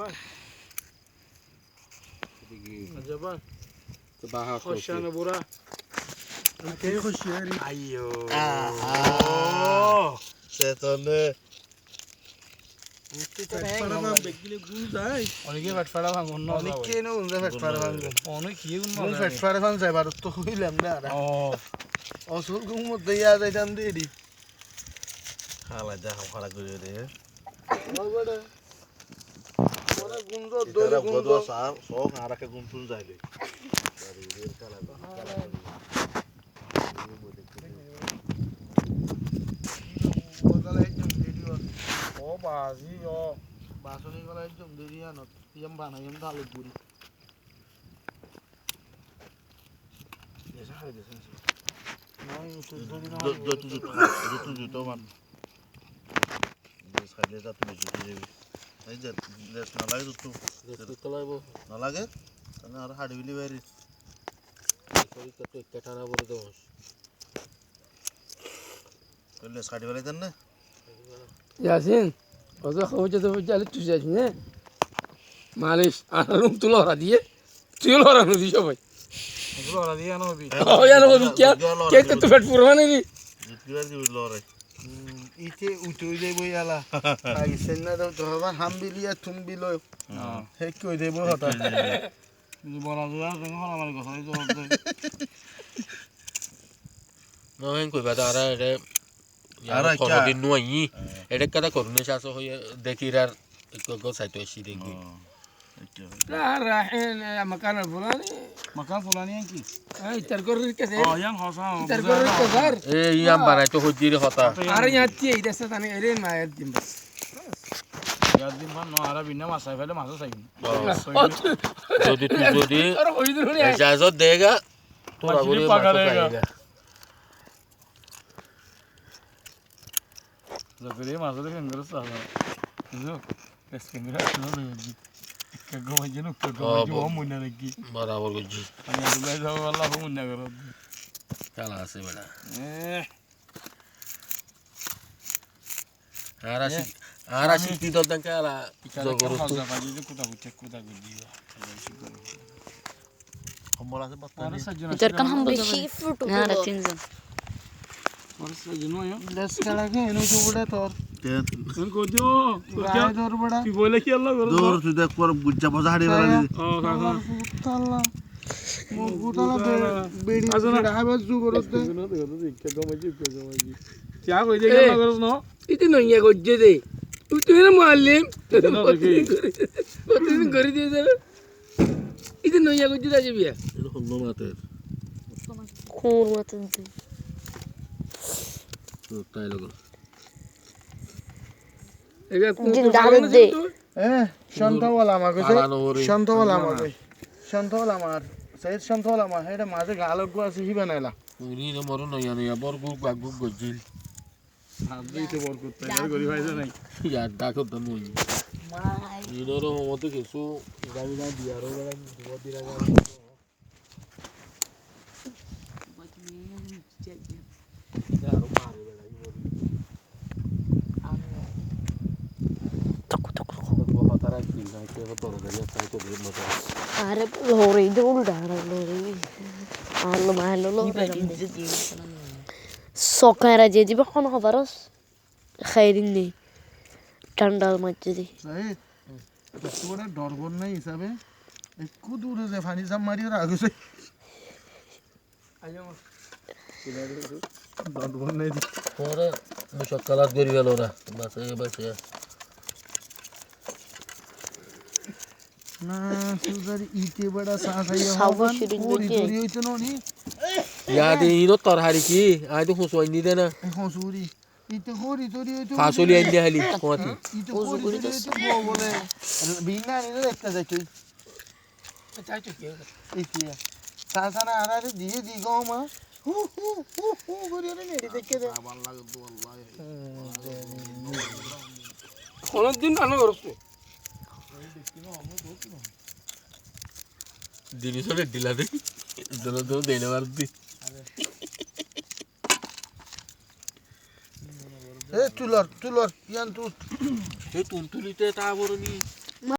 Ajaban. Bigi. Ajaban. Baha Koşanı bura. Kaya koşuyor. Ayo. Setone. Paravan bekle guzay. অনেকে fat ফাড়া ভাঙুন না অনেক কে no উনজা ফেট paravan gum. অনেক কি গুণ Mun fat paravan jay barut to huilam na ara. O Osul gum modde ya jaitam dedi. Khala jaha khala kore de. Orbada. Ora gunzo Dole dole godo gunzo. sa so ngara ke guntun jaile. Dari der kala. Odala ekdom dedi var. ও বাজি ও Basoni gala ekdom dedi ya not. Yam bana yam dalu guri. Esa hay desin. Nay usul dedi na. Jotu juto man. Des khale jatu juto jebi. Ai jat des na lage tu. দেখতে তোলাইবো Na lage? Tane ar hadi bili bari. শরীরটা তো কেটানা বলে দোস Kelle khadi bali tanne. Yasin, o zaman hoca da hoca alıp tüzecek ne? Maalesef anarım tulara diye. Tüylara mı diyor bay? এগুলো ওরা দিয়ে আনো হবি O yani o bir kya? Kek de tüfet vurma ne di? Jutkiler di lore. Ite utoy de boy ala. Ay senna da to hava ham biliya tum bilo. Hek koy de boy hata. বলা যায় সঙ্গে হল আমার কথা এই জবাব দেয় নহেন কইবা তারা এটা Ara কোনো kya? দিন নয় এটা কথা করুনে শাস হয়ে দেখিরার গো সাইতো এসি দেখি لا رايحين مكان الفلاني. মাকান ফুলানি কি اي تركور كثير. ও ইয়ান হসা تركور كثير. এই ইয়াম বানাইতো হজির হতা Ara yatti ide satani erin ma yattim bas. ইয়ার দিন ভান নরা বিনা মাছাই ফেলে মাছ চাই যদি তুই যদি Ara hoydur ne? ইজাজত দেগা তোরা मछली করে पकड़ेगा। পাকারেগা जगरे माছ দেখেন গরস সাহা বুঝো এসকেঙ্গরা শুনো দেজি কাগো মজনু কাগো মজু মনে রাখি বরাবর গজি আমি আদুলাই যাব আল্লাহ মনে করো কালা আছে বেটা এ আরা শিখতি তো দেন কালা জগর হজা বাজি যে কুতা গুজি Kombol ase batta. আর সাজন Biarkan hamba বেশি fruit Nah, ada tinzan. R সাজন yo Des kala ke enu to boda tor. Ten. কোন কোজো Gaya dor boda. তুই বলে কি আল্লাহ করো Dur tu dek por bujja boza hadi bali. ও কাকা Talla. Mo gutala be bedi. Ada haba zu gorot de. শুনো দেখো তো কাগো মজু क्या কই যে আল্লাহ করো না Ite no ya gojje de. Tu ne muallim. No, okay. O tu ne gori de de. Ite no ya gojje da jibiya. Itu kondo mater. Kurma tinzan. তো তাই logo Ega Jindahan de. Eh, shanta wala ma ko. Alano hori. Shanta wala ma ko. Shanta wala ma. Sai shanta wala ma. Heda maze galak go asi hi banaila. উনি নে মরো নয়া নয়া বরগু গাগু গজিল হাত দিতে বর করতে আর গরি ভাইছে নাই ইয়ার ডাকো তো নই ইনোর মতে কিছু গাবিনা দিয়ারো গলা দিব দিরা গলা यार मारे बेटा ये बहुत सारा चीज है के तो दे साइड तो दे मत Are lori itu udah ada lori. Alo mahal lori. Sokara jadi bakon habaros. Khairin ni. Tandal majdi. Sai. Toda dor gon nai hisabe. Ekku dure je fani sam mari ra aguse. Ayo. Dor gon nai di. পরে মুশাক্কালাত করি গেল ওরা বাসে বাসে Na sudari ite bada sa sai ya Sawo hawan. shirin Ori beje. tori hoito no ni. ইয়াদে ইনো তরহারি কি আইতো হুসওয়াই নি দেনা Ekho suri. Ite hori tori hoito. ফাসলি আইনি হালি কোয়াতি Ite hori tori hoito bo bole. Bina ni no ekta jai tuই. Chai tu ke. Ikia. Sa sana arare diye di go ma. Hu gori ore neri dekke de. Aban lage tu wallahi. Kono din ana gorsu. দিনি সরে ডিলা দে দলো দলো দেনে মারদি Eh tulor yan tu. এ তুনতুলিতে তা বড় নি